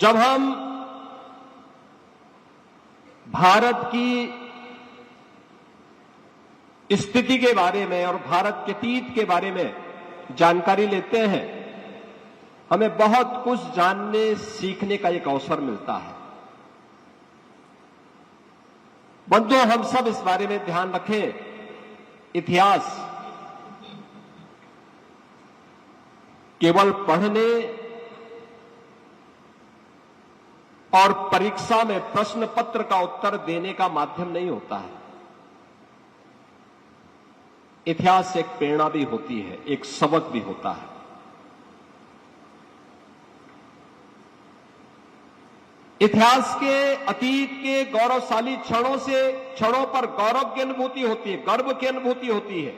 जब हम भारत की स्थिति के बारे में और भारत के अतीत के बारे में जानकारी लेते हैं, हमें बहुत कुछ जानने सीखने का एक अवसर मिलता है। बंधुओं, हम सब इस बारे में ध्यान रखें, इतिहास केवल पढ़ने और परीक्षा में प्रश्न पत्र का उत्तर देने का माध्यम नहीं होता है। इतिहास एक प्रेरणा भी होती है, एक सबक भी होता है। इतिहास के अतीत के गौरवशाली क्षणों पर गौरव की अनुभूति होती है, गर्व की अनुभूति होती है।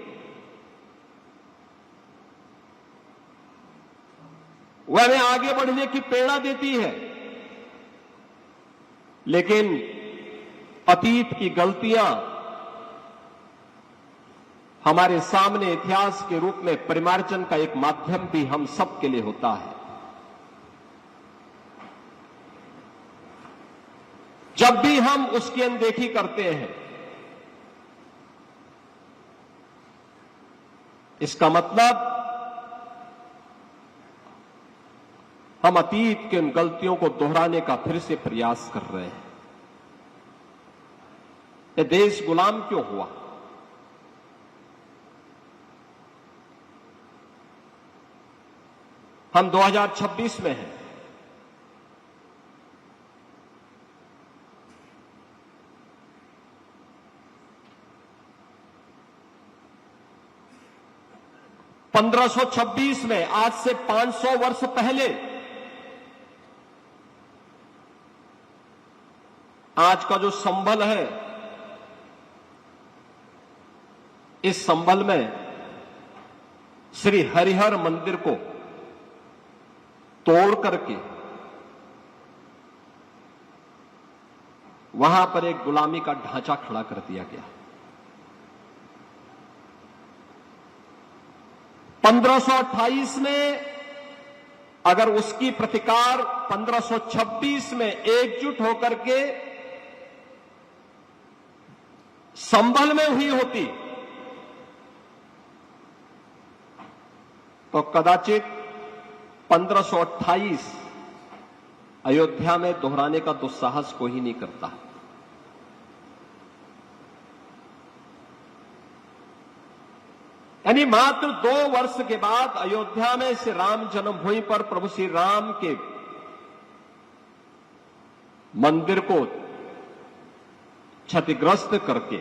वह हमें आगे बढ़ने की प्रेरणा देती है। लेकिन अतीत की गलतियां हमारे सामने इतिहास के रूप में परिमार्जन का एक माध्यम भी हम सबके लिए होता है। जब भी हम उसकी अनदेखी करते हैं, इसका मतलब हम अतीत के उन गलतियों को दोहराने का फिर से प्रयास कर रहे हैं। ये देश गुलाम क्यों हुआ? हम 2026 में हैं। (1526) में, आज से 500 वर्ष पहले, आज का जो संभल है, इस संभल में श्री हरिहर मंदिर को तोड़ करके वहां पर एक गुलामी का ढांचा खड़ा कर दिया गया। 1528 में अगर उसकी प्रतिकार 1526 में एकजुट होकर के संभल में हुई होती, तो कदाचित 1528 अयोध्या में दोहराने का दुस्साहस कोई ही नहीं करता। यानी मात्र 2 वर्ष के बाद अयोध्या में श्री राम जन्मभूमि पर प्रभु श्री राम के मंदिर को क्षतिग्रस्त करके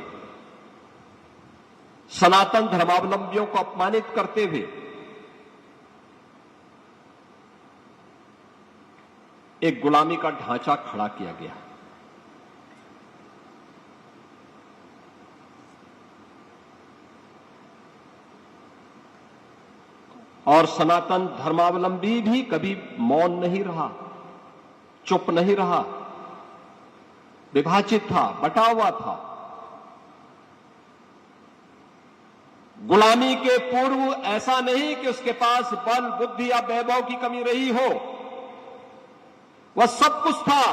सनातन धर्मावलंबियों को अपमानित करते हुए एक गुलामी का ढांचा खड़ा किया गया। और सनातन धर्मावलंबी भी कभी मौन नहीं रहा, चुप नहीं रहा, विभाजित था, बटा हुआ था। गुलामी के पूर्व ऐसा नहीं कि उसके पास बल, बुद्धि या वैभव की कमी रही हो, वह सब कुछ था।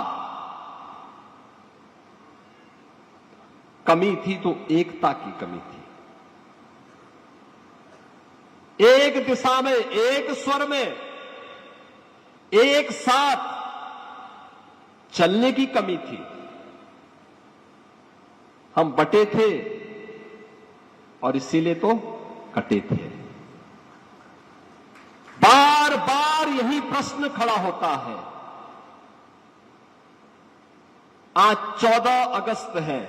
कमी थी तो एकता की कमी थी। एक दिशा में, एक स्वर में, एक साथ चलने की कमी थी। हम बटे थे और इसीलिए तो कटे थे। बार बार यही प्रश्न खड़ा होता है। आज 14 अगस्त है।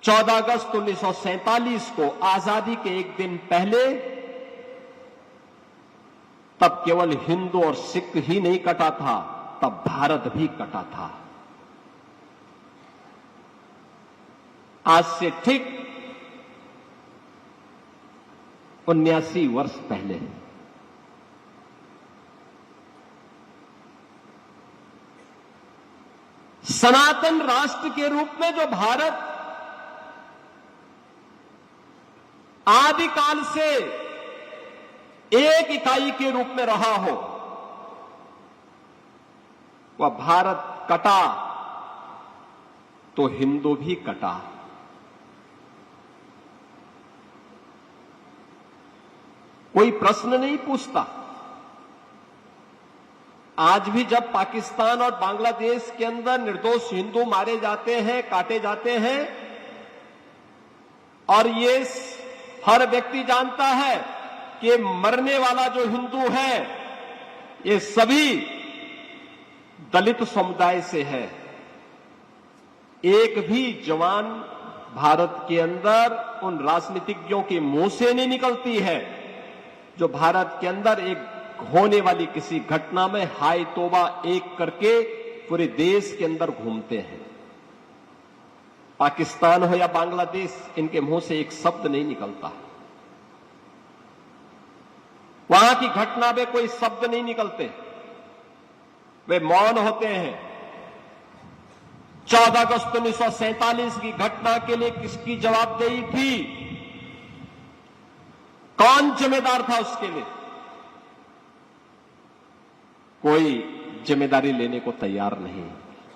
(14 अगस्त 1947) को, आजादी के एक दिन पहले, तब केवल हिंदू और सिख ही नहीं कटा था, तब भारत भी कटा था। आज से ठीक 79 वर्ष पहले सनातन राष्ट्र के रूप में जो भारत आदिकाल से एक इकाई के रूप में रहा हो, वह भारत कटा तो हिंदू भी कटा। कोई प्रश्न नहीं पूछता। आज भी जब पाकिस्तान और बांग्लादेश के अंदर निर्दोष हिंदू मारे जाते हैं, काटे जाते हैं, और ये हर व्यक्ति जानता है कि मरने वाला जो हिंदू है ये सभी दलित समुदाय से है। एक भी जवान भारत के अंदर उन राजनीतिज्ञों के मुंह से नहीं निकलती है जो भारत के अंदर एक होने वाली किसी घटना में हाय तौबा एक करके पूरे देश के अंदर घूमते हैं। पाकिस्तान हो या बांग्लादेश, इनके मुंह से एक शब्द नहीं निकलता। वहां की घटना में कोई शब्द नहीं निकलते, वे मौन होते हैं। 14 अगस्त 1947 की घटना के लिए किसकी जवाबदेही थी? कौन जिम्मेदार था उसके लिए? कोई जिम्मेदारी लेने को तैयार नहीं,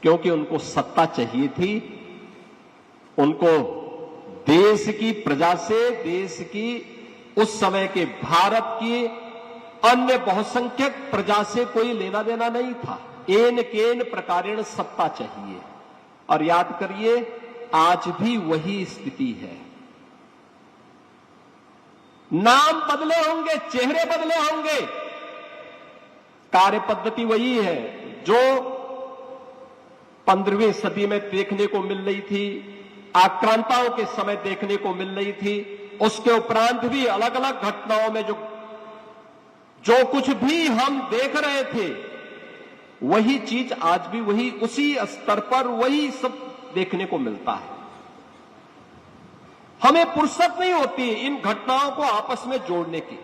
क्योंकि उनको सत्ता चाहिए थी। उनको देश की प्रजा से, देश की उस समय के भारत की अन्य बहुसंख्यक प्रजा से कोई लेना देना नहीं था। एन केन प्रकारेण सत्ता चाहिए। और याद करिए, आज भी वही स्थिति है। नाम बदले होंगे, चेहरे बदले होंगे, कार्य पद्धति वही है जो 15वीं सदी में देखने को मिल रही थी, आक्रांताओं के समय देखने को मिल रही थी। उसके उपरांत भी अलग अलग घटनाओं में जो कुछ भी हम देख रहे थे, वही चीज आज भी वही उसी स्तर पर वही सब देखने को मिलता है। हमें फुर्सत नहीं होती इन घटनाओं को आपस में जोड़ने की।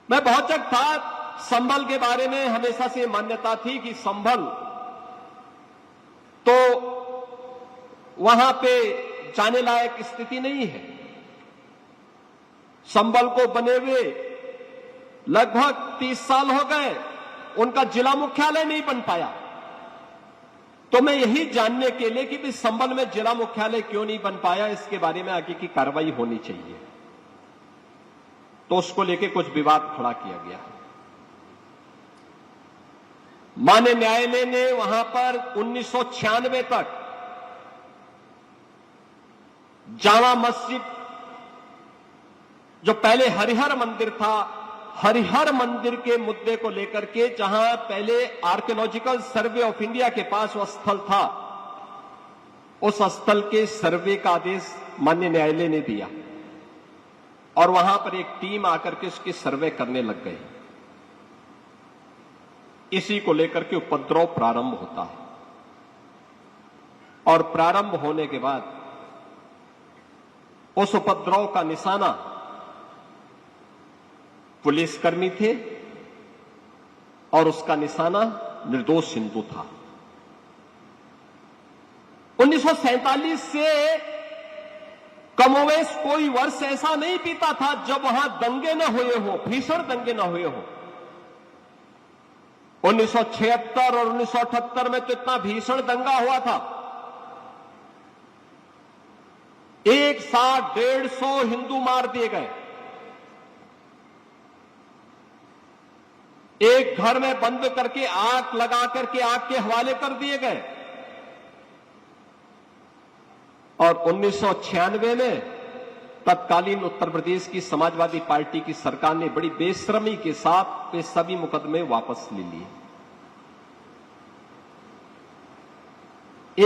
मैं बहुत जगह था, संभल के बारे में हमेशा से मान्यता थी कि संभल तो वहां पे जाने लायक स्थिति नहीं है। संभल को बने हुए लगभग 30 साल हो गए, उनका जिला मुख्यालय नहीं बन पाया। तो मैं यही जानने के लिए कि संभल में जिला मुख्यालय क्यों नहीं बन पाया, इसके बारे में आगे की कार्रवाई होनी चाहिए। तो उसको लेके कुछ विवाद खड़ा किया गया। माननीय न्यायालय ने वहां पर 1996 तक जामा मस्जिद, जो पहले हरिहर मंदिर था, हरिहर मंदिर के मुद्दे को लेकर के, जहां पहले आर्कियोलॉजिकल सर्वे ऑफ इंडिया के पास वह स्थल था, उस स्थल के सर्वे का आदेश माननीय न्यायालय ने दिया और वहां पर एक टीम आकर के उसकी सर्वे करने लग गई। इसी को लेकर के उपद्रव प्रारंभ होता है और प्रारंभ होने के बाद उस उपद्रव का निशाना पुलिसकर्मी थे और उसका निशाना निर्दोष हिंदू था। 1947 से कमोवेश कोई वर्ष ऐसा नहीं बीता था जब वहां दंगे न हुए हो, भीषण दंगे न हुए हो। 1976 और 1978 में तो इतना भीषण दंगा हुआ था, एक साथ 150 हिंदू मार दिए गए। एक घर में बंद करके आग लगा करके आग के हवाले कर दिए गए। और 1996 में तत्कालीन उत्तर प्रदेश की समाजवादी पार्टी की सरकार ने बड़ी बेशर्मी के साथ वे सभी मुकदमे वापस ले लिए।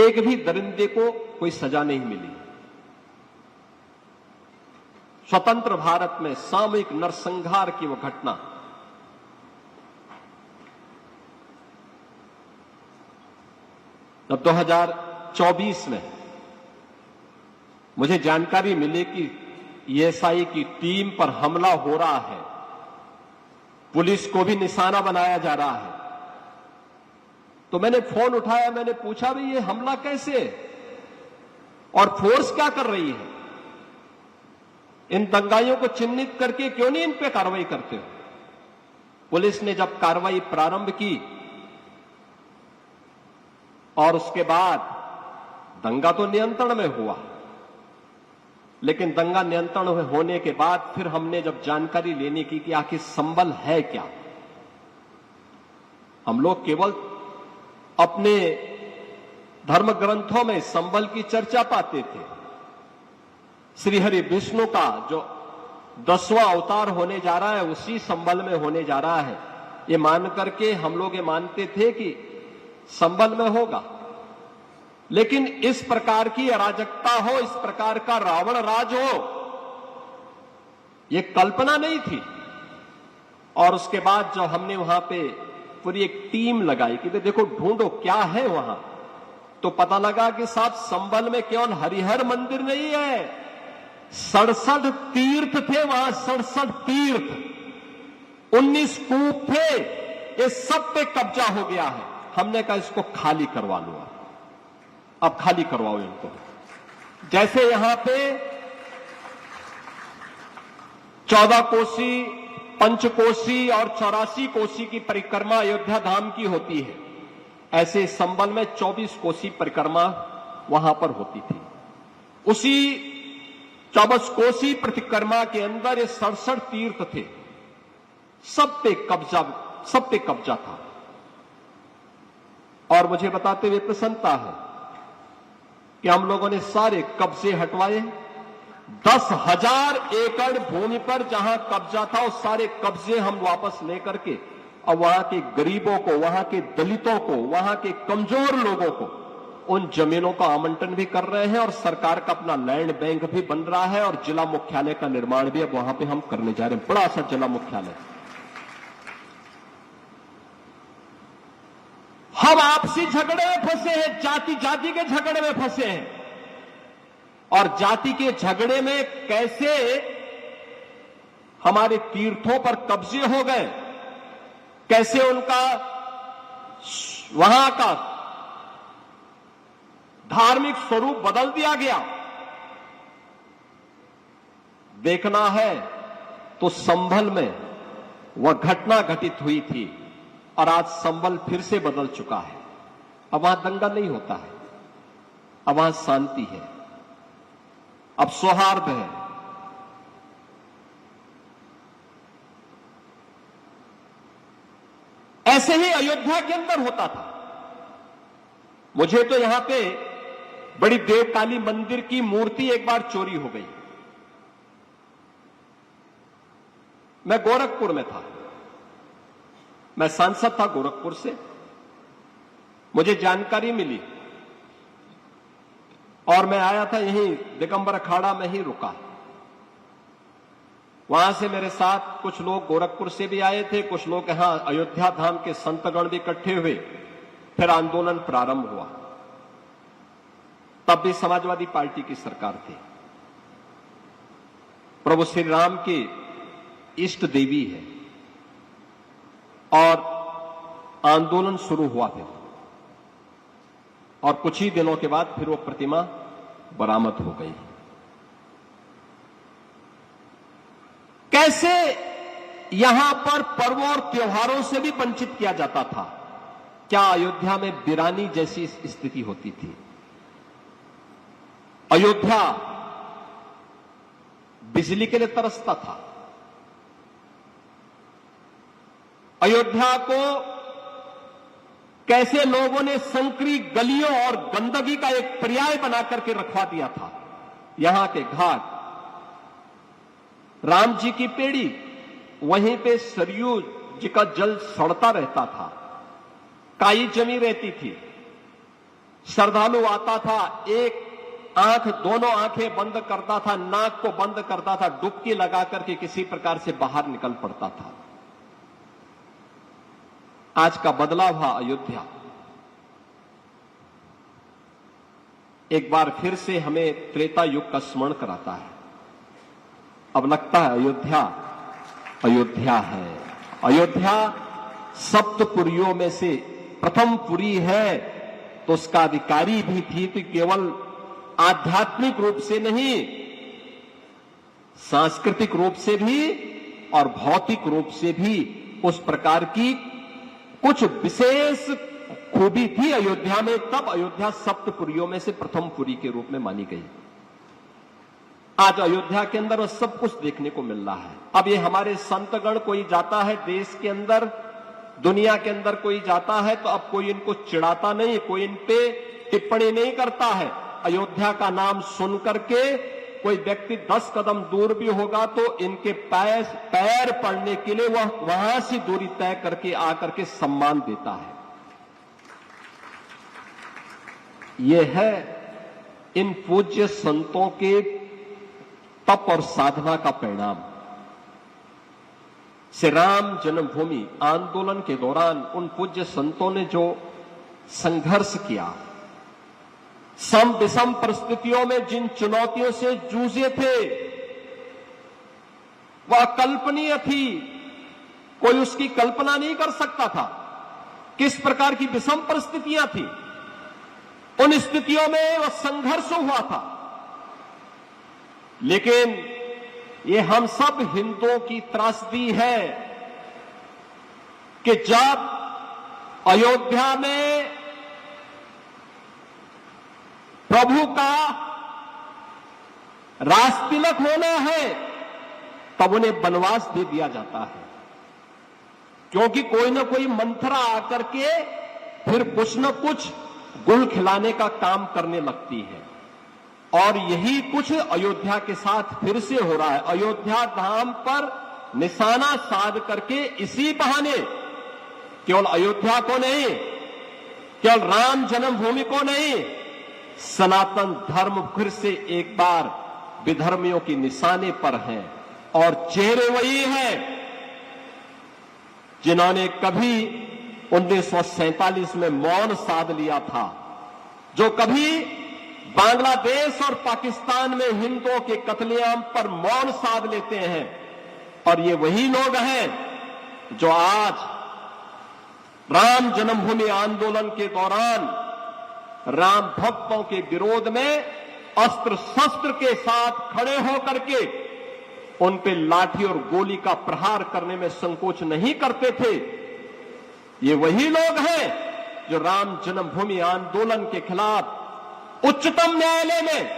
एक भी दरिंदे को कोई सजा नहीं मिली। स्वतंत्र भारत में सामूहिक नरसंहार की वह घटना जब 2024 में मुझे जानकारी मिली कि ईएसआई की टीम पर हमला हो रहा है, पुलिस को भी निशाना बनाया जा रहा है, तो मैंने फोन उठाया, मैंने पूछा भाई ये हमला कैसे और फोर्स क्या कर रही है? इन दंगाइयों को चिन्हित करके क्यों नहीं इन पे कार्रवाई करते हो? पुलिस ने जब कार्रवाई प्रारंभ की और उसके बाद दंगा तो नियंत्रण में हुआ, लेकिन दंगा नियंत्रण में होने के बाद फिर हमने जब जानकारी लेने की कि आखिर संबल है क्या, हम लोग केवल अपने धर्म ग्रंथों में संबल की चर्चा पाते थे। श्री हरि विष्णु का जो 10वां अवतार होने जा रहा है उसी संबल में होने जा रहा है, ये मान करके हम लोग ये मानते थे कि संबल में होगा। लेकिन इस प्रकार की अराजकता हो, इस प्रकार का रावण राज हो, ये कल्पना नहीं थी। और उसके बाद जब हमने वहां पे पूरी एक टीम लगाई कि देखो ढूंढो क्या है वहां, तो पता लगा कि साहब संबल में केवल हरिहर मंदिर नहीं है, 67 तीर्थ थे वहां, 67 तीर्थ, 19 कूप थे, ये सब पे कब्जा हो गया है। हमने कहा इसको खाली करवा लो, अब खाली करवाओ इनको। जैसे यहां पे 14 कोसी, पंचकोसी और 84 कोसी की परिक्रमा अयोध्या धाम की होती है, ऐसे संबल में 24 कोसी परिक्रमा वहां पर होती थी। उसी 24 कोसी परिक्रमा के अंदर ये 67 तीर्थ थे, सब पे कब्जा था। और मुझे बताते हुए प्रसन्नता है कि हम लोगों ने सारे कब्जे हटवाए। 10,000 एकड़ भूमि पर जहां कब्जा था उस सारे कब्जे हम वापस लेकर के और वहां के गरीबों को, वहां के दलितों को, वहां के कमजोर लोगों को उन जमीनों का आवंटन भी कर रहे हैं। और सरकार का अपना लैंड बैंक भी बन रहा है और जिला मुख्यालय का निर्माण भी अब वहां पे हम करने जा रहे हैं, बड़ा सा जिला मुख्यालय। हम आपसी झगड़े में फंसे हैं, जाति जाति के झगड़े में फंसे हैं। और जाति के झगड़े में कैसे हमारे तीर्थों पर कब्जे हो गए, कैसे उनका वहां का धार्मिक स्वरूप बदल दिया गया, देखना है तो संभल में वह घटना घटित हुई थी और आज संभल फिर से बदल चुका है। अब वहां दंगा नहीं होता है, अब वहां शांति है, अब सौहार्द है। ऐसे ही अयोध्या के अंदर होता था। मुझे तो यहां पे बड़ी देवकाली मंदिर की मूर्ति एक बार चोरी हो गई। मैं गोरखपुर में था, मैं सांसद था गोरखपुर से। मुझे जानकारी मिली और मैं आया था, यहीं दिगंबर अखाड़ा में ही रुका। वहां से मेरे साथ कुछ लोग गोरखपुर से भी आए थे, कुछ लोग यहां अयोध्या धाम के संतगण भी इकट्ठे हुए। फिर आंदोलन प्रारंभ हुआ। तब भी समाजवादी पार्टी की सरकार थी। प्रभु श्री राम की इष्ट देवी है और आंदोलन शुरू हुआ फिर, और कुछ ही दिनों के बाद फिर वो प्रतिमा बरामद हो गई। कैसे यहां पर पर्वों और त्योहारों से भी वंचित किया जाता था। क्या अयोध्या में वीरानी जैसी स्थिति होती थी? अयोध्या बिजली के लिए तरसता था। अयोध्या को कैसे लोगों ने संकरी गलियों और गंदगी का एक पर्याय बना करके रखवा दिया था। यहां के घाट, राम जी की पेड़ी, वहीं पे सरयू जी का जल सड़ता रहता था, काई जमी रहती थी। श्रद्धालु आता था, एक आंख, दोनों आंखें बंद करता था, नाक को बंद करता था, डुबकी लगा करके किसी प्रकार से बाहर निकल पड़ता था। आज का बदलाव हुआ अयोध्या। एक बार फिर से हमें त्रेता युग का स्मरण कराता है। अब लगता है अयोध्या अयोध्या है। अयोध्या सप्तपुरियों में से प्रथम पुरी है, तो उसका अधिकारी भी थी, तो केवल आध्यात्मिक रूप से नहीं, सांस्कृतिक रूप से भी और भौतिक रूप से भी उस प्रकार की कुछ विशेष खूबी थी अयोध्या में। तब अयोध्या सप्तपुरियों में से प्रथम पुरी के रूप में मानी गई। आज अयोध्या के अंदर वो सब कुछ देखने को मिल रहा है। अब ये हमारे संतगण कोई जाता है देश के अंदर, दुनिया के अंदर कोई जाता है तो अब कोई इनको चिढ़ाता नहीं, कोई इन पे टिप्पणी नहीं करता है। अयोध्या का नाम सुन करके कोई व्यक्ति 10 कदम दूर भी होगा तो इनके पैर पड़ने के लिए वह वहां से दूरी तय करके आकर के सम्मान देता है। यह है इन पूज्य संतों के तप और साधना का परिणाम। श्री राम जन्मभूमि आंदोलन के दौरान उन पूज्य संतों ने जो संघर्ष किया, सम विषम परिस्थितियों में जिन चुनौतियों से जूझे थे, वह अकल्पनीय थी। कोई उसकी कल्पना नहीं कर सकता था किस प्रकार की विषम परिस्थितियां थी। उन स्थितियों में वह संघर्ष हुआ था। लेकिन ये हम सब हिंदुओं की त्रासदी है कि जब अयोध्या में प्रभु का रास तिलक होना है तब उन्हें वनवास दे दिया जाता है, क्योंकि कोई ना कोई मंथरा आकर के फिर कुछ न कुछ गुल खिलाने का काम करने लगती है। और यही कुछ अयोध्या के साथ फिर से हो रहा है। अयोध्या धाम पर निशाना साध करके इसी बहाने केवल अयोध्या को नहीं, केवल राम जन्मभूमि को नहीं, सनातन धर्म फिर से एक बार विधर्मियों की निशाने पर हैं। और चेहरे वही हैं जिन्होंने कभी 1947 में मौन साध लिया था, जो कभी बांग्लादेश और पाकिस्तान में हिंदुओं के कत्लेआम पर मौन साध लेते हैं। और ये वही लोग हैं जो आज राम जन्मभूमि आंदोलन के दौरान राम भक्तों के विरोध में अस्त्र शस्त्र के साथ खड़े होकर के उन पे लाठी और गोली का प्रहार करने में संकोच नहीं करते थे। ये वही लोग हैं जो राम जन्मभूमि आंदोलन के खिलाफ उच्चतम न्यायालय में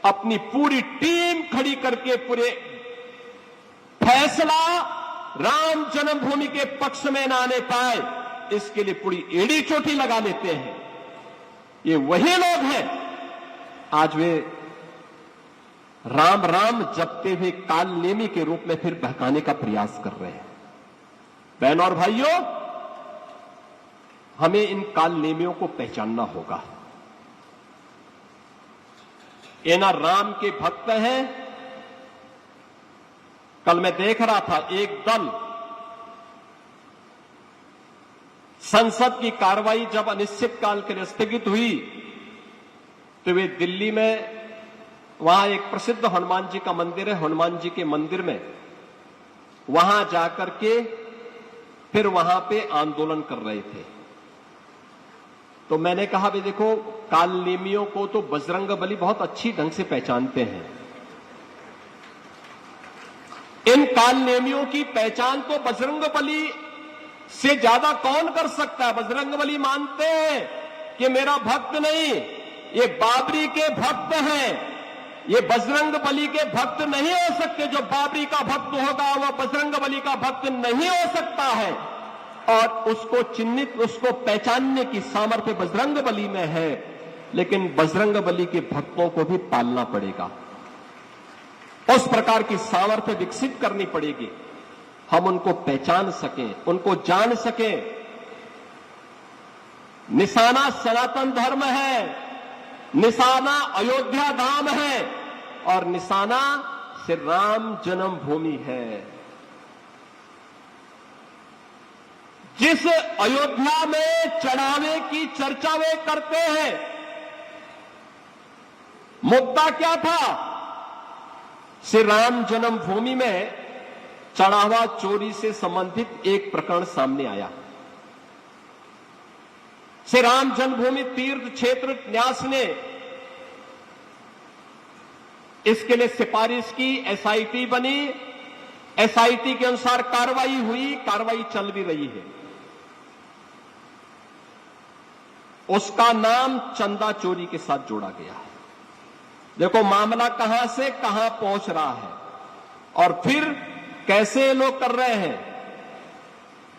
अपनी पूरी टीम खड़ी करके पूरे फैसला राम जन्मभूमि के पक्ष में न आने पाए, इसके लिए पूरी एड़ी चोटी लगा लेते हैं। ये वही लोग हैं आज वे राम राम जपते हुए काल नेमी के रूप में फिर बहकाने का प्रयास कर रहे हैं। बहनों और भाइयों, हमें इन काल नेमियों को पहचानना होगा। ये ना राम के भक्त हैं। कल मैं देख रहा था एक दल संसद की कार्रवाई जब अनिश्चित काल के लिए स्थगित हुई तो वे दिल्ली में वहां एक प्रसिद्ध हनुमान जी का मंदिर है, हनुमान जी के मंदिर में वहां जाकर के फिर वहां पे आंदोलन कर रहे थे। तो मैंने कहा भाई देखो, काल नेमियों को तो बजरंगबली बहुत अच्छी ढंग से पहचानते हैं। इन काल नेमियों की पहचान तो बजरंगबली से ज्यादा कौन कर सकता है। बजरंगबली मानते हैं कि मेरा भक्त नहीं, ये बाबरी के भक्त हैं। ये बजरंगबली के भक्त नहीं हो सकते। जो बाबरी का भक्त होगा वह बजरंगबली का भक्त नहीं हो सकता है। और उसको चिन्हित, उसको पहचानने की सामर्थ्य बजरंगबली में है। लेकिन बजरंगबली के भक्तों को भी पालना पड़ेगा, उस प्रकार की सामर्थ्य विकसित करनी पड़ेगी। हम उनको पहचान सकें, उनको जान सकें। निशाना सनातन धर्म है, निशाना अयोध्या धाम है और निशाना श्री राम जन्मभूमि है। जिस अयोध्या में चढ़ावे की चर्चा वे करते हैं, मुद्दा क्या था? श्री राम जन्मभूमि में चढ़ावा चोरी से संबंधित एक प्रकरण सामने आया। श्री राम जन्मभूमि तीर्थ क्षेत्र न्यास ने इसके लिए सिफारिश की, एसआईटी बनी, एसआईटी के अनुसार कार्रवाई हुई, कार्रवाई चल भी रही है। उसका नाम चंदा चोरी के साथ जोड़ा गया है। देखो मामला कहां से कहां पहुंच रहा है और फिर कैसे लोग कर रहे हैं।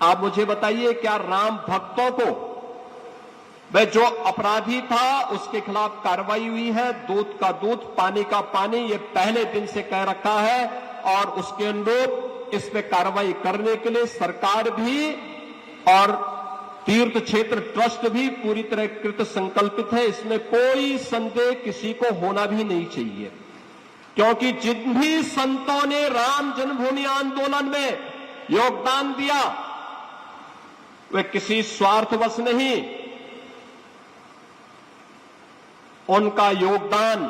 आप मुझे बताइए, क्या राम भक्तों को वह जो अपराधी था उसके खिलाफ कार्रवाई हुई है? दूध का दूध, पानी का पानी, ये पहले दिन से कह रखा है और उसके अनुरूप इस पे कार्रवाई करने के लिए सरकार भी और तीर्थ क्षेत्र ट्रस्ट भी पूरी तरह कृत संकल्पित है। इसमें कोई संदेह किसी को होना भी नहीं चाहिए, क्योंकि जिन भी संतों ने राम जन्मभूमि आंदोलन में योगदान दिया वे किसी स्वार्थवश नहीं, उनका योगदान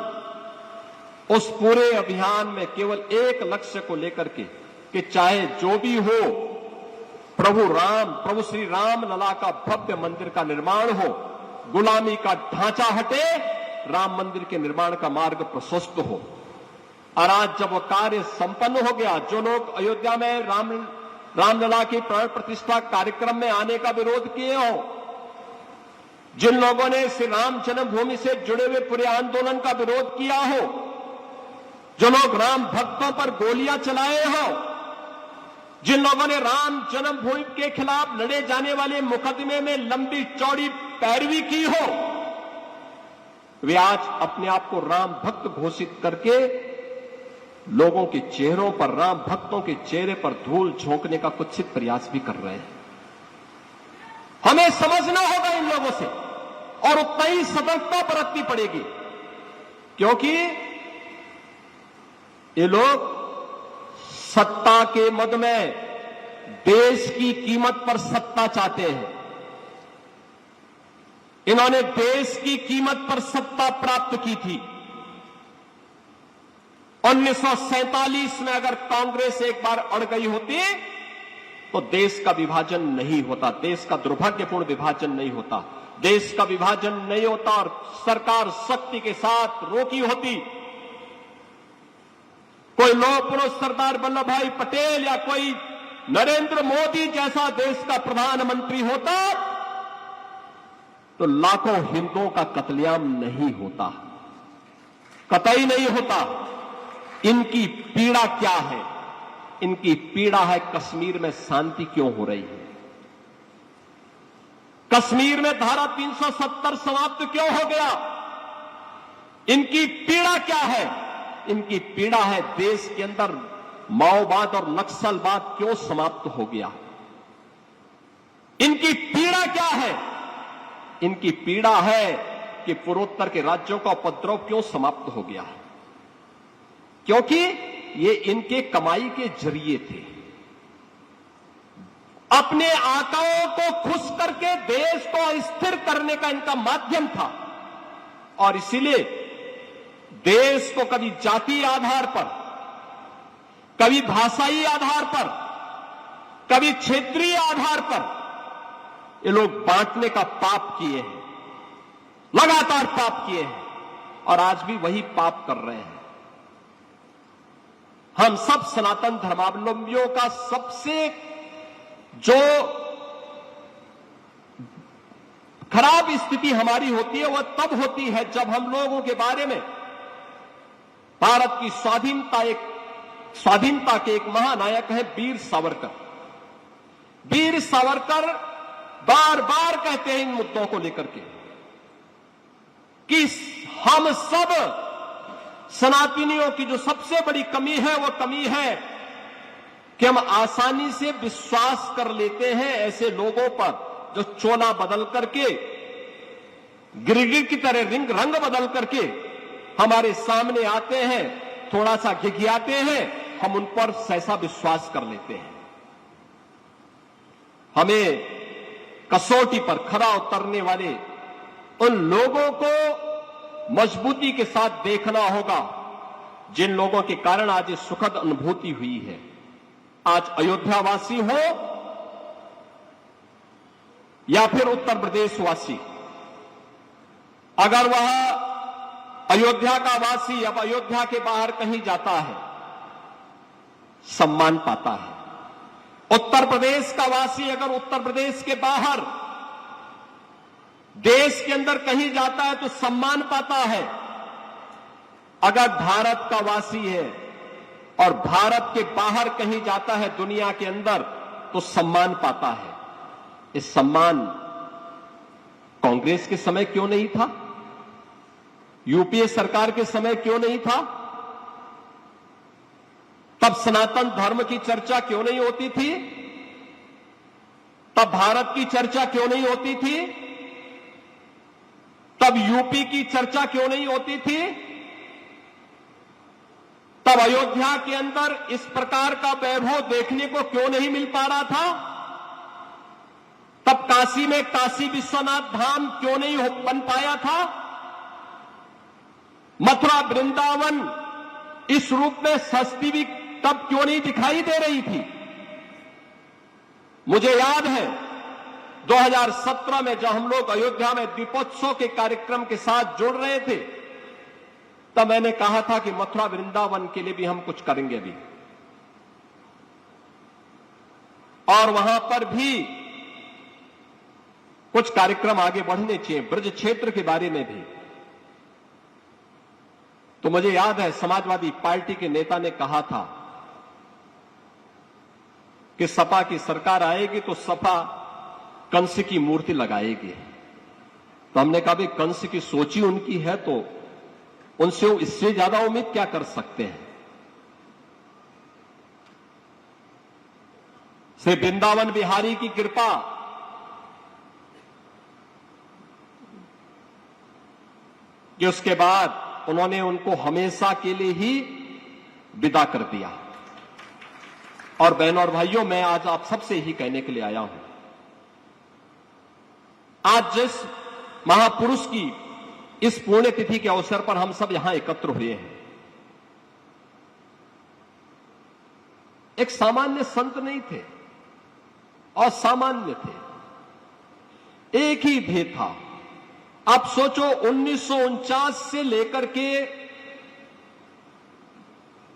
उस पूरे अभियान में केवल एक लक्ष्य को लेकर के कि चाहे जो भी हो, प्रभु श्री राम लला का भव्य मंदिर का निर्माण हो, गुलामी का ढांचा हटे, राम मंदिर के निर्माण का मार्ग प्रशस्त हो। और आज जब वो कार्य संपन्न हो गया, जो लोग अयोध्या में रामलला की प्राण प्रतिष्ठा कार्यक्रम में आने का विरोध किए हो, जिन लोगों ने श्री राम जन्मभूमि से जुड़े हुए पूरे आंदोलन का विरोध किया हो, जो लोग राम भक्तों पर गोलियां चलाए हो, जिन लोगों ने राम जन्मभूमि के खिलाफ लड़े जाने वाले मुकदमे में लंबी चौड़ी पैरवी की हो, वे आज अपने आप को राम भक्त घोषित करके लोगों के चेहरों पर, राम भक्तों के चेहरे पर धूल झोंकने का कुत्सित प्रयास भी कर रहे हैं। हमें समझना होगा इन लोगों से और उतना ही सतर्कता बरतनी पड़ेगी, क्योंकि ये लोग सत्ता के मद में देश की कीमत पर सत्ता चाहते हैं। इन्होंने देश की कीमत पर सत्ता प्राप्त की थी। 1947 में अगर कांग्रेस एक बार अड़ गई होती तो देश का विभाजन नहीं होता, देश का दुर्भाग्यपूर्ण विभाजन नहीं होता, देश का विभाजन नहीं होता और सरकार शक्ति के साथ रोकी होती। कोई लौह पुरुष सरदार वल्लभ भाई पटेल या कोई नरेंद्र मोदी जैसा देश का प्रधानमंत्री होता तो लाखों हिंदुओं का कत्लेआम नहीं होता, कतई नहीं होता। इनकी पीड़ा क्या है? इनकी पीड़ा है कश्मीर में शांति क्यों हो रही है, कश्मीर में धारा 370 समाप्त क्यों हो गया। इनकी पीड़ा क्या है? इनकी पीड़ा है देश के अंदर माओवाद और नक्सलवाद क्यों समाप्त हो गया। इनकी पीड़ा क्या है? इनकी पीड़ा है कि पूर्वोत्तर के राज्यों का उपद्रव क्यों समाप्त हो गया, क्योंकि ये इनके कमाई के जरिए थे। अपने आकाओं को खुश करके देश को अस्थिर करने का इनका माध्यम था और इसीलिए देश को कभी जाति आधार पर, कभी भाषाई आधार पर, कभी क्षेत्रीय आधार पर ये लोग बांटने का पाप किए हैं, लगातार पाप किए हैं और आज भी वही पाप कर रहे हैं। हम सब सनातन धर्मावलंबियों का सबसे जो खराब स्थिति हमारी होती है वह तब होती है जब हम लोगों के बारे में भारत की स्वाधीनता के एक महानायक है वीर सावरकर। वीर सावरकर बार बार कहते हैं इन मुद्दों को लेकर के कि हम सब सनातनियों की जो सबसे बड़ी कमी है वो कमी है कि हम आसानी से विश्वास कर लेते हैं ऐसे लोगों पर जो चोला बदल करके, गिरगिट की तरह रंग बदल करके हमारे सामने आते हैं, थोड़ा सा घिघियाते हैं, हम उन पर सहसा विश्वास कर लेते हैं। हमें कसौटी पर खरा उतरने वाले उन लोगों को मजबूती के साथ देखना होगा जिन लोगों के कारण आज ये सुखद अनुभूति हुई है। आज अयोध्यावासी हो या फिर उत्तर प्रदेश वासी, अगर वह अयोध्या का वासी अब अयोध्या के बाहर कहीं जाता है, सम्मान पाता है। उत्तर प्रदेश का वासी अगर उत्तर प्रदेश के बाहर देश के अंदर कहीं जाता है तो सम्मान पाता है। अगर भारत का वासी है और भारत के बाहर कहीं जाता है दुनिया के अंदर तो सम्मान पाता है। इस सम्मान कांग्रेस के समय क्यों नहीं था? यूपीए सरकार के समय क्यों नहीं था? तब सनातन धर्म की चर्चा क्यों नहीं होती थी? तब भारत की चर्चा क्यों नहीं होती थी? तब यूपी की चर्चा क्यों नहीं होती थी? तब अयोध्या के अंदर इस प्रकार का वैभव देखने को क्यों नहीं मिल पा रहा था? तब काशी में काशी विश्वनाथ धाम क्यों नहीं बन पाया था? मथुरा वृंदावन इस रूप में सस्ती भी तब क्यों नहीं दिखाई दे रही थी? मुझे याद है 2017 में जब हम लोग अयोध्या में दीपोत्सव के कार्यक्रम के साथ जुड़ रहे थे, तब मैंने कहा था कि मथुरा वृंदावन के लिए भी हम कुछ करेंगे अभी, और वहां पर भी कुछ कार्यक्रम आगे बढ़ने चाहिए, ब्रज क्षेत्र के बारे में भी। तो मुझे याद है समाजवादी पार्टी के नेता ने कहा था कि सपा की सरकार आएगी तो सपा कंस की मूर्ति लगाएगी। तो हमने कहा भाई कंस की सोच ही उनकी है तो उनसे इससे ज्यादा उम्मीद क्या कर सकते हैं। श्री वृंदावन बिहारी की कृपा कि उसके बाद उन्होंने उनको हमेशा के लिए ही विदा कर दिया। और बहनों और भाइयों, मैं आज आप सबसे ही कहने के लिए आया हूं, आज जिस महापुरुष की इस पुण्य तिथि के अवसर पर हम सब यहां एकत्र हुए हैं, एक सामान्य संत नहीं थे, असामान्य थे। एक ही ध्येय था। आप सोचो 1949 से लेकर के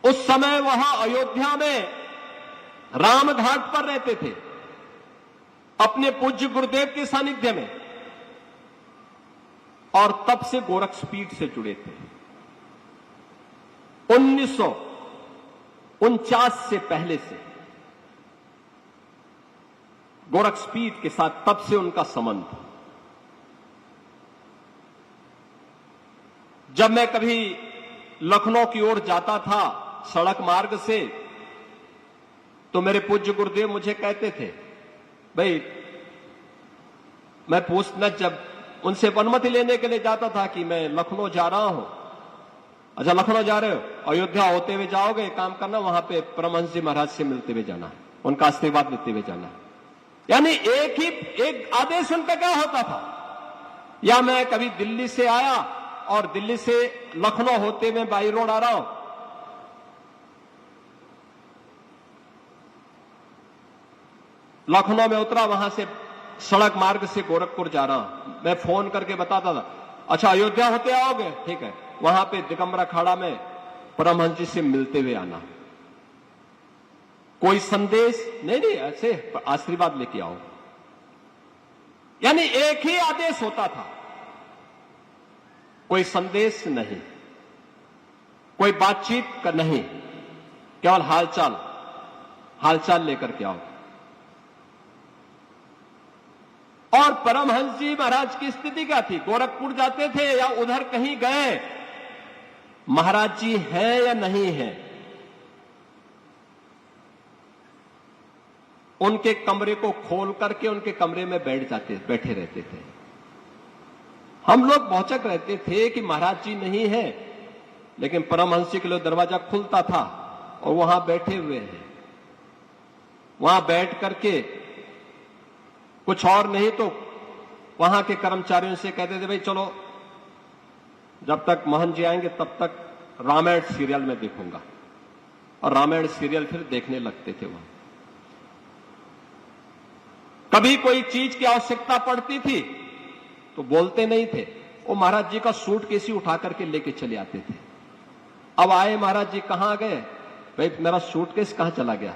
उस समय वहां अयोध्या में रामघाट पर रहते थे अपने पूज्य गुरुदेव के सानिध्य में, और तब से गोरक्षपीठ से जुड़े थे। 1949 से पहले से गोरक्षपीठ के साथ तब से उनका संबंध। जब मैं कभी लखनऊ की ओर जाता था सड़क मार्ग से, तो मेरे पूज्य गुरुदेव मुझे कहते थे, भाई मैं पूछना जब उनसे अनुमति लेने के लिए जाता था कि मैं लखनऊ जा रहा हूं। अच्छा लखनऊ जा रहे हो, अयोध्या होते हुए जाओगे, काम करना वहां पे परमहंस जी महाराज से मिलते हुए जाना है, उनका आशीर्वाद लेते हुए जाना है। यानी एक आदेश उनका क्या होता था। या मैं कभी दिल्ली से आया और दिल्ली से लखनऊ होते हुए बाई रोड आ रहा हूं, लखनऊ में उतरा, वहां से सड़क मार्ग से गोरखपुर जा रहा हूं, मैं फोन करके बताता था, अच्छा अयोध्या होते आओगे, ठीक है, वहां पे दिगंबरा अखाड़ा में परमहंस जी से मिलते हुए आना। कोई संदेश नहीं, ऐसे आशीर्वाद लेके आओ। यानी एक ही आदेश होता था, कोई संदेश नहीं, कोई बातचीत का नहीं, केवल हालचाल लेकर के आओ। और परमहंस जी महाराज की स्थिति क्या थी? गोरखपुर जाते थे या उधर कहीं गए, महाराज जी हैं या नहीं हैं, उनके कमरे को खोल करके उनके कमरे में बैठे रहते थे। हम लोग भौचक रहते थे कि महाराज जी नहीं है, लेकिन परमहंस जी के लिए दरवाजा खुलता था और वहां बैठे हुए हैं। वहां बैठ करके कुछ और नहीं तो वहां के कर्मचारियों से कहते थे, भाई चलो जब तक मोहन जी आएंगे तब तक रामायण सीरियल में देखूंगा, और रामायण सीरियल फिर देखने लगते थे। वहां कभी कोई चीज की आवश्यकता पड़ती थी तो बोलते नहीं थे, वो महाराज जी का सूटकेस ही उठा करके लेके चले आते थे। अब आए महाराज जी, कहां गए? भाई मेरा सूटकेस कहां चला गया?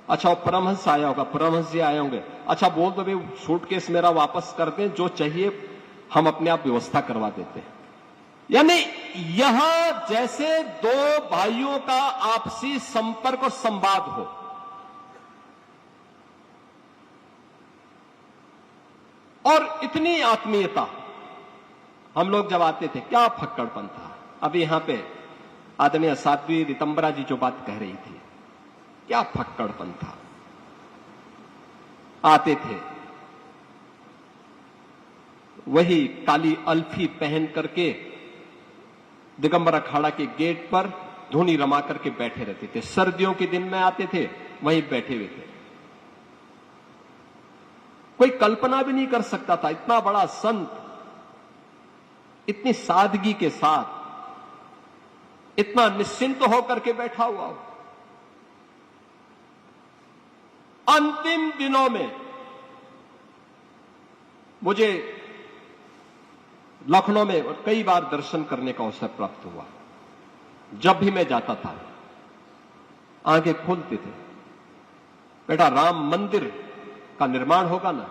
अच्छा वो परमहंस आया होगा, परमहंस जी आए होंगे। अच्छा बोल दो भाई सूटकेस मेरा वापस कर दें, जो चाहिए हम अपने आप व्यवस्था करवा देते हैं। यानी यहां जैसे दो भाइयों का आपसी संपर्क और संवाद हो। और इतनी आत्मीयता, हम लोग जब आते थे क्या फक्कड़पन था। अभी यहां पे आदरणीय साध्वी रितंबरा जी जो बात कह रही थी, क्या फक्कड़पन था। आते थे वही काली अल्फी पहन करके दिगंबर अखाड़ा के गेट पर धुनी रमा करके बैठे रहते थे। सर्दियों के दिन में आते थे, वहीं बैठे हुए थे। कोई कल्पना भी नहीं कर सकता था इतना बड़ा संत इतनी सादगी के साथ इतना निश्चिंत होकर के बैठा हुआ हो। अंतिम दिनों में मुझे लखनऊ में कई बार दर्शन करने का अवसर प्राप्त हुआ। जब भी मैं जाता था आंखें खोलते थे, बेटा राम मंदिर का निर्माण होगा ना?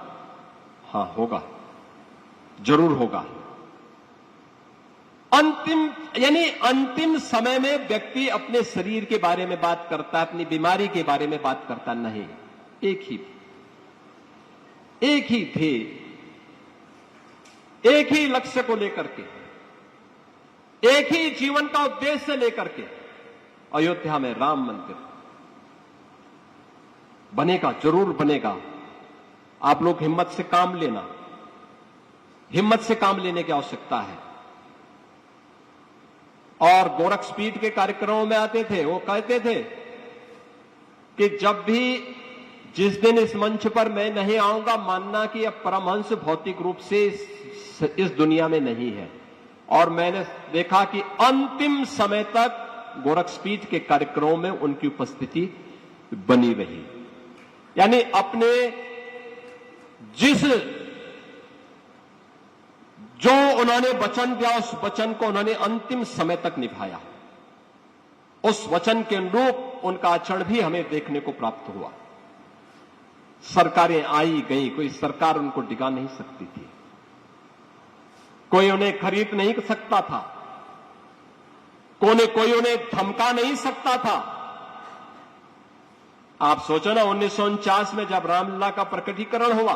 हां होगा, जरूर होगा। अंतिम समय में व्यक्ति अपने शरीर के बारे में बात करता है, अपनी बीमारी के बारे में बात करता नहीं। एक ही थे, एक ही लक्ष्य को लेकर के, एक ही जीवन का उद्देश्य लेकर के अयोध्या में राम मंदिर बनेगा, जरूर बनेगा। आप लोग हिम्मत से काम लेना, हिम्मत से काम लेने की आवश्यकता है। और गोरक्षपीठ के कार्यक्रमों में आते थे, वो कहते थे कि जब भी जिस दिन इस मंच पर मैं नहीं आऊंगा, मानना कि अब परमहंस भौतिक रूप से इस दुनिया में नहीं है। और मैंने देखा कि अंतिम समय तक गोरक्षपीठ के कार्यक्रमों में उनकी उपस्थिति बनी रही। यानी अपने जो उन्होंने वचन दिया, उस वचन को उन्होंने अंतिम समय तक निभाया। उस वचन के अनुरूप उनका आचरण भी हमें देखने को प्राप्त हुआ। सरकारें आई गई, कोई सरकार उनको डिगा नहीं सकती थी, कोई उन्हें खरीद नहीं सकता था, कोई उन्हें धमका नहीं सकता था। आप सोचो ना 1949 में जब रामलला का प्रकटीकरण हुआ,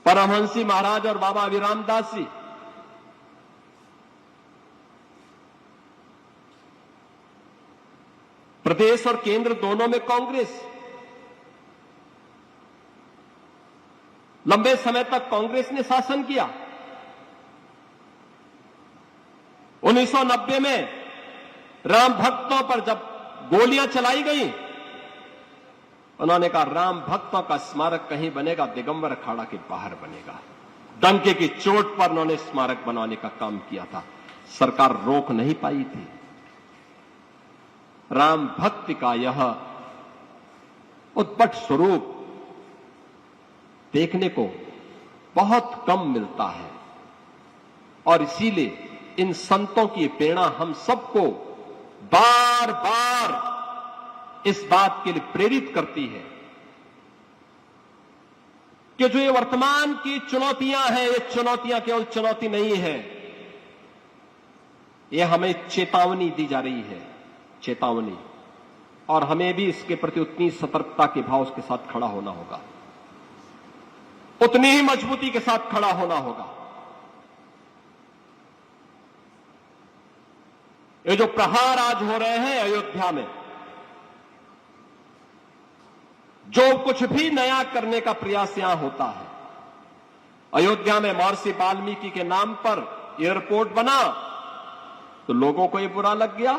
परमहंसी महाराज और बाबा अभिराम दास जी प्रदेश और केंद्र दोनों में कांग्रेस, लंबे समय तक कांग्रेस ने शासन किया। 1990 में राम भक्तों पर जब गोलियां चलाई गई, उन्होंने कहा राम भक्तों का स्मारक कहीं बनेगा, दिगंबर अखाड़ा के बाहर बनेगा। डंके की चोट पर उन्होंने स्मारक बनाने का काम किया था, सरकार रोक नहीं पाई थी। राम भक्ति का यह उत्पट स्वरूप देखने को बहुत कम मिलता है। और इसीलिए इन संतों की प्रेरणा हम सबको बार बार इस बात के लिए प्रेरित करती है कि जो ये वर्तमान की चुनौतियां हैं, ये चुनौतियां केवल चुनौती नहीं है, ये हमें चेतावनी दी जा रही है, चेतावनी। और हमें भी इसके प्रति उतनी सतर्कता के भाव के साथ खड़ा होना होगा, उतनी ही मजबूती के साथ खड़ा होना होगा। ये जो प्रहार आज हो रहे हैं अयोध्या में, जो कुछ भी नया करने का प्रयास यहां होता है, अयोध्या में महर्षि वाल्मीकि के नाम पर एयरपोर्ट बना तो लोगों को ये बुरा लग गया।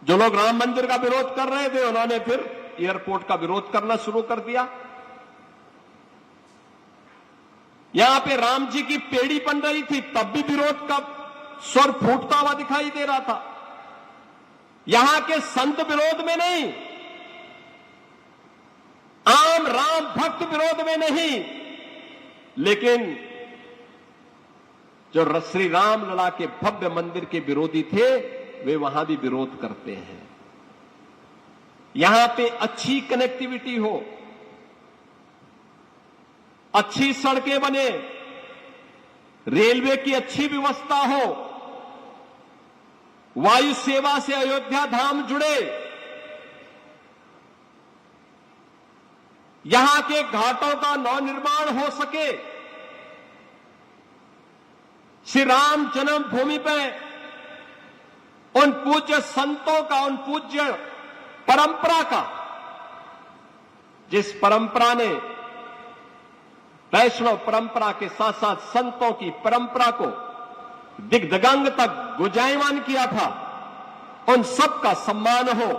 जो लोग राम मंदिर का विरोध कर रहे थे, उन्होंने फिर एयरपोर्ट का विरोध करना शुरू कर दिया। यहां पे राम जी की पेड़ी बन रही थी, तब भी विरोध का स्वर फूटता हुआ दिखाई दे रहा था। यहां के संत विरोध में नहीं, आम राम भक्त विरोध में नहीं, लेकिन जो श्री रामलला के भव्य मंदिर के विरोधी थे, वे वहां भी विरोध करते हैं। यहां पे अच्छी कनेक्टिविटी हो, अच्छी सड़कें बने, रेलवे की अच्छी व्यवस्था हो, वायु सेवा से अयोध्या धाम जुड़े, यहां के घाटों का नवनिर्माण हो सके, श्री राम जन्मभूमि पे उन पूज्य संतों का, उन पूज्य परंपरा का, जिस परंपरा ने वैष्णव परंपरा के साथ साथ संतों की परंपरा को दिग्दिगंग तक गुंजायमान किया था, उन सब का सम्मान हो।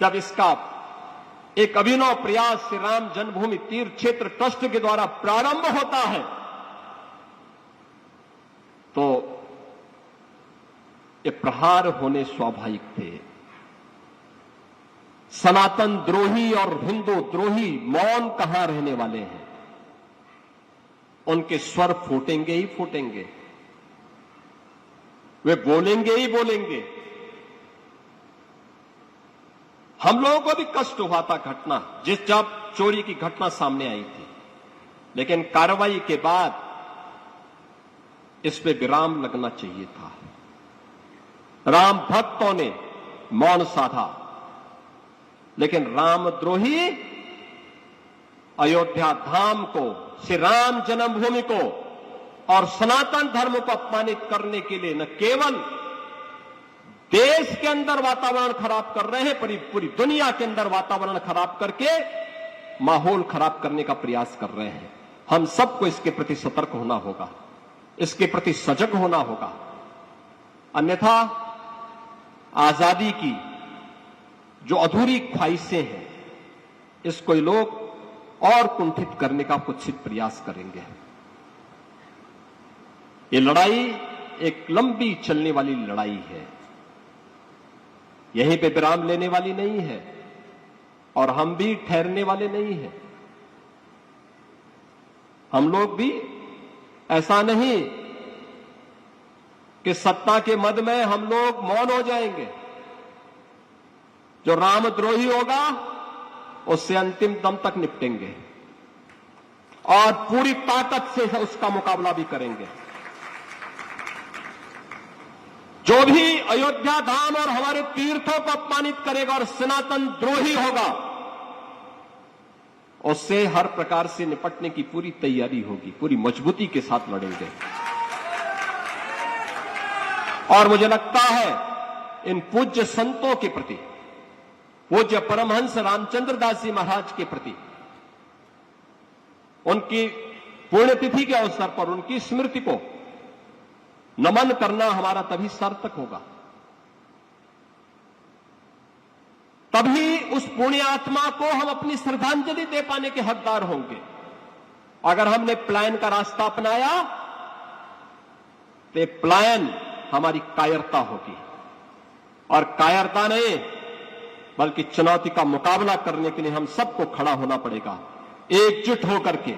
जब इसका एक अभिनव प्रयास श्री राम जन्मभूमि तीर्थ क्षेत्र ट्रस्ट के द्वारा प्रारंभ होता है, तो ये प्रहार होने स्वाभाविक थे। सनातन द्रोही और हिंदू द्रोही मौन कहां रहने वाले हैं, उनके स्वर फूटेंगे ही फूटेंगे, वे बोलेंगे ही बोलेंगे। हम लोगों को भी कष्ट हुआ था घटना, जब चोरी की घटना सामने आई थी, लेकिन कार्रवाई के बाद इस पे विराम लगना चाहिए था। राम भक्तों ने मौन साधा, लेकिन रामद्रोही अयोध्या धाम को, श्री राम जन्मभूमि को और सनातन धर्म को अपमानित करने के लिए न केवल देश के अंदर वातावरण खराब कर रहे हैं, पूरी दुनिया के अंदर वातावरण खराब करके माहौल खराब करने का प्रयास कर रहे हैं। हम सबको इसके प्रति सतर्क होना होगा, इसके प्रति सजग होना होगा, अन्यथा आजादी की जो अधूरी ख्वाहिशें हैं, इसको ये लोग और कुंठित करने का कुत्सित प्रयास करेंगे। ये लड़ाई एक लंबी चलने वाली लड़ाई है, यहीं पे विराम लेने वाली नहीं है, और हम भी ठहरने वाले नहीं हैं। हम लोग भी ऐसा नहीं कि सत्ता के मद में हम लोग मौन हो जाएंगे। जो रामद्रोही होगा उससे अंतिम दम तक निपटेंगे और पूरी ताकत से उसका मुकाबला भी करेंगे। जो भी अयोध्या धाम और हमारे तीर्थों को अपमानित करेगा और सनातन द्रोही होगा, उससे हर प्रकार से निपटने की पूरी तैयारी होगी, पूरी मजबूती के साथ लड़ेंगे। और मुझे लगता है इन पूज्य संतों के प्रति, पूज्य परमहंस रामचंद्र दास जी महाराज के प्रति, उनकी पुण्यतिथि के अवसर पर उनकी स्मृति को नमन करना हमारा तभी सार्थक होगा, तभी उस पुण्य आत्मा को हम अपनी श्रद्धांजलि दे पाने के हकदार होंगे। अगर हमने प्लायन का रास्ता अपनाया तो प्लायन हमारी कायरता होगी, और कायरता नहीं बल्कि चुनौती का मुकाबला करने के लिए हम सबको खड़ा होना पड़ेगा, एकजुट होकर के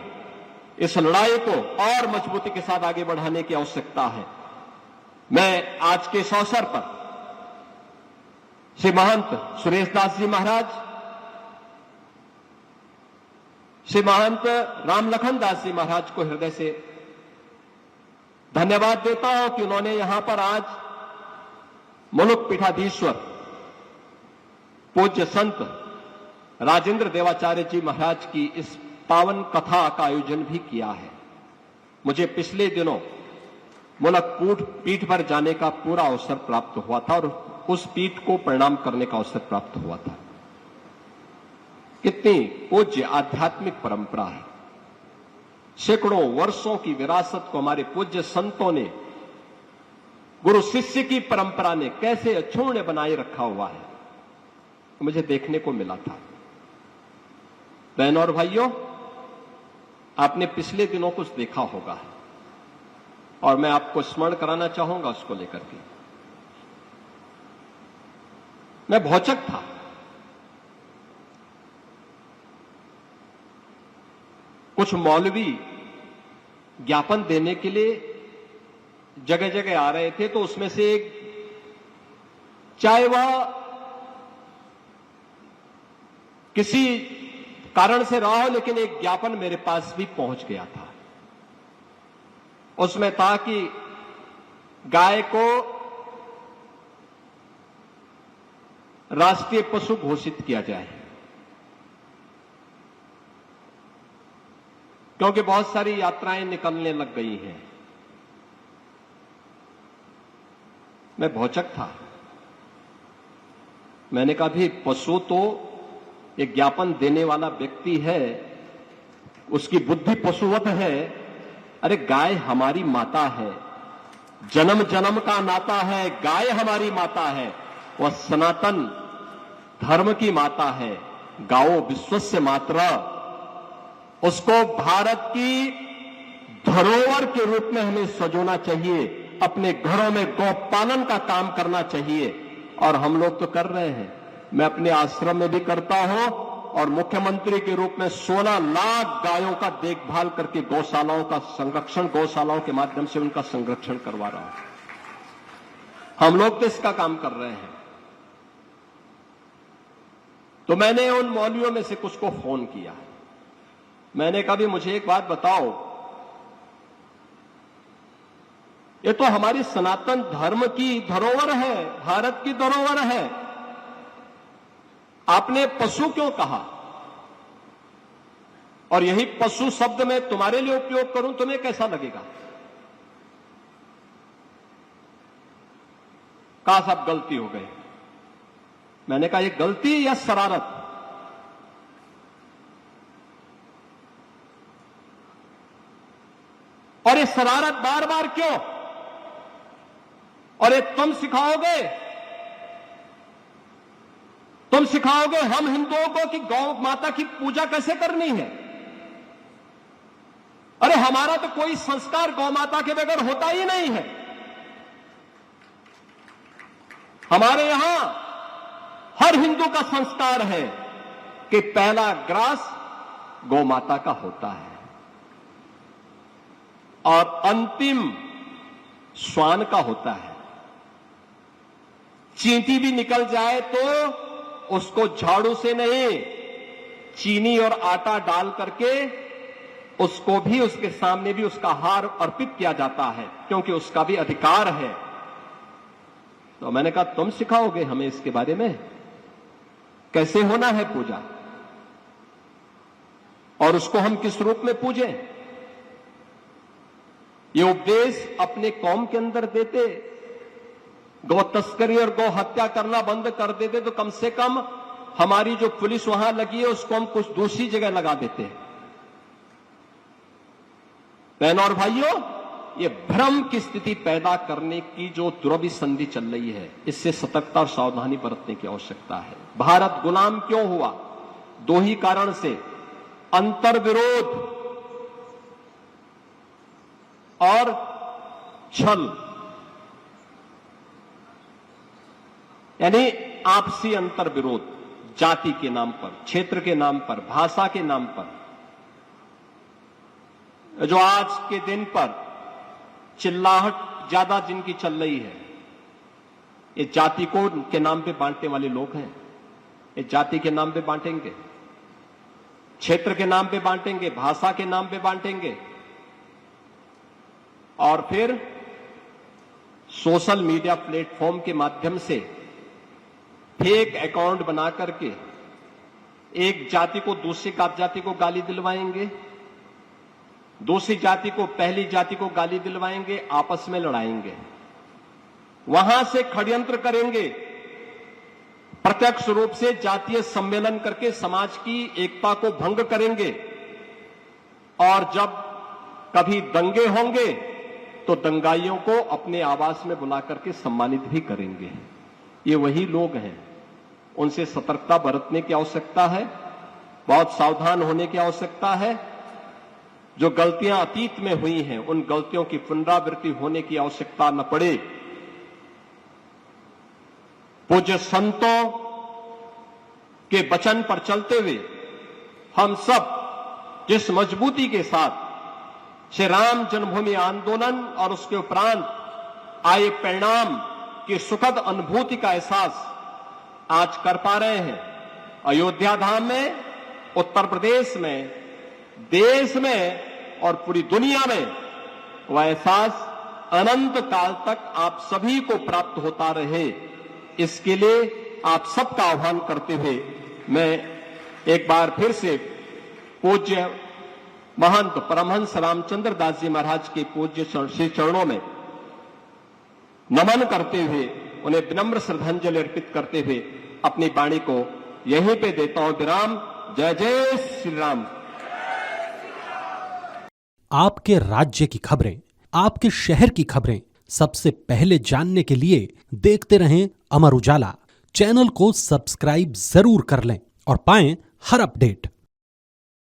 इस लड़ाई को और मजबूती के साथ आगे बढ़ाने की आवश्यकता है। मैं आज के इस अवसर पर श्री महंत सुरेश दास जी महाराज, श्री महंत रामलखन दास जी महाराज को हृदय से धन्यवाद देता हूं कि उन्होंने यहां पर आज मुलुक पीठाधीश्वर पूज्य संत राजेंद्र देवाचार्य जी महाराज की इस पावन कथा का आयोजन भी किया है। मुझे पिछले दिनों मुलक पीठ पर जाने का पूरा अवसर प्राप्त हुआ था और उस पीठ को प्रणाम करने का अवसर प्राप्त हुआ था। कितनी पूज्य आध्यात्मिक परंपरा है, सैकड़ों वर्षों की विरासत को हमारे पूज्य संतों ने, गुरु शिष्य की परंपरा ने कैसे अक्षुण्ण बनाए रखा हुआ है, मुझे देखने को मिला था। बहनों और भाइयों, आपने पिछले दिनों कुछ देखा होगा और मैं आपको स्मरण कराना चाहूंगा उसको लेकर के। मैं भौचक था, कुछ मौलवी ज्ञापन देने के लिए जगह जगह आ रहे थे, तो उसमें से एक, चाहे वह किसी कारण से रहा हो, लेकिन एक ज्ञापन मेरे पास भी पहुंच गया था। उसमें था कि गाय को राष्ट्रीय पशु घोषित किया जाए, क्योंकि बहुत सारी यात्राएं निकलने लग गई हैं। मैं भौचक था। मैंने कहा भी पशु तो एक ज्ञापन देने वाला व्यक्ति है, उसकी बुद्धि पशुवत है। अरे गाय हमारी माता है, जन्म जन्म का नाता है। गाय हमारी माता है, वह सनातन धर्म की माता है। गाओ विश्वस्य मातरा, उसको भारत की धरोहर के रूप में हमें सजोना चाहिए। अपने घरों में गौपालन का काम करना चाहिए, और हम लोग तो कर रहे हैं। मैं अपने आश्रम में भी करता हूं, और मुख्यमंत्री के रूप में 16 लाख गायों का देखभाल करके गौशालाओं का संरक्षण, गौशालाओं के माध्यम से उनका संरक्षण करवा रहा हूं। हम लोग तो इसका काम कर रहे हैं। तो मैंने उन मौलवियों में से कुछ को फोन किया। मैंने कहा भी मुझे एक बात बताओ, ये तो हमारी सनातन धर्म की धरोहर है, भारत की धरोहर है, आपने पशु क्यों कहा? और यही पशु शब्द मैं तुम्हारे लिए उपयोग करूं, तुम्हें कैसा लगेगा? कहा साहब गलती हो गई। मैंने कहा ये गलती या शरारत? और ये शरारत बार बार क्यों? और ये तुम सिखाओगे हम हिंदुओं को कि गौ माता की पूजा कैसे करनी है? अरे हमारा तो कोई संस्कार गौ माता के बगैर होता ही नहीं है। हमारे यहां हर हिंदू का संस्कार है कि पहला ग्रास गौ माता का होता है, और अंतिम श्वान का होता है। चींटी भी निकल जाए तो उसको झाड़ू से नहीं, चीनी और आटा डाल करके उसको भी, उसके सामने भी उसका हार अर्पित किया जाता है, क्योंकि उसका भी अधिकार है। तो मैंने कहा तुम सिखाओगे हमें इसके बारे में, कैसे होना है पूजा, और उसको हम किस रूप में पूजें? ये उपदेश अपने कौम के अंदर देते, गौ तस्करी और गौ हत्या करना बंद कर देते, तो कम से कम हमारी जो पुलिस वहां लगी है उसको हम कुछ दूसरी जगह लगा देते। बहनों और भाइयों, ये भ्रम की स्थिति पैदा करने की जो दुर्विसंधि चल रही है, इससे सतर्कता और सावधानी बरतने की आवश्यकता है। भारत गुलाम क्यों हुआ? दो ही कारण से, अंतर्विरोध और छल, यानी आपसी अंतर्विरोध, जाति के नाम पर, क्षेत्र के नाम पर, भाषा के नाम पर। जो आज के दिन पर चिल्लाहट ज्यादा जिनकी चल रही है, ये जाति को के नाम पे बांटने वाले लोग हैं। ये जाति के नाम पे बांटेंगे, क्षेत्र के नाम पे बांटेंगे, भाषा के नाम पे बांटेंगे, और फिर सोशल मीडिया प्लेटफॉर्म के माध्यम से फेक अकाउंट बना करके एक जाति को दूसरी जाति को गाली दिलवाएंगे, दूसरी जाति को पहली जाति को गाली दिलवाएंगे, आपस में लड़ाएंगे, वहां से षड्यंत्र करेंगे, प्रत्यक्ष रूप से जातीय सम्मेलन करके समाज की एकता को भंग करेंगे, और जब कभी दंगे होंगे तो दंगाइयों को अपने आवास में बुला करके सम्मानित भी करेंगे। ये वही लोग हैं, उनसे सतर्कता बरतने की आवश्यकता है, बहुत सावधान होने की आवश्यकता है। जो गलतियां अतीत में हुई हैं, उन गलतियों की पुनरावृत्ति होने की आवश्यकता न पड़े। पूज्य संतों के वचन पर चलते हुए हम सब जिस मजबूती के साथ श्री राम जन्मभूमि आंदोलन और उसके उपरांत आए परिणाम की सुखद अनुभूति का एहसास आज कर पा रहे हैं। अयोध्या धाम में, उत्तर प्रदेश में, देश में और पूरी दुनिया में वह एहसास अनंत काल तक आप सभी को प्राप्त होता रहे, इसके लिए आप सबका आह्वान करते हुए मैं एक बार फिर से पूज्य महंत परमहंस रामचंद्र दास जी महाराज के पूज्य श्री चरणों में नमन करते हुए उन्हें विनम्र श्रद्धांजलि अर्पित करते हुए अपनी वाणी को यहीं पे देता हूं विराम। जय जय श्री राम। आपके राज्य की खबरें, आपके शहर की खबरें सबसे पहले जानने के लिए देखते रहें अमर उजाला। चैनल को सब्सक्राइब जरूर कर लें और पाएं हर अपडेट।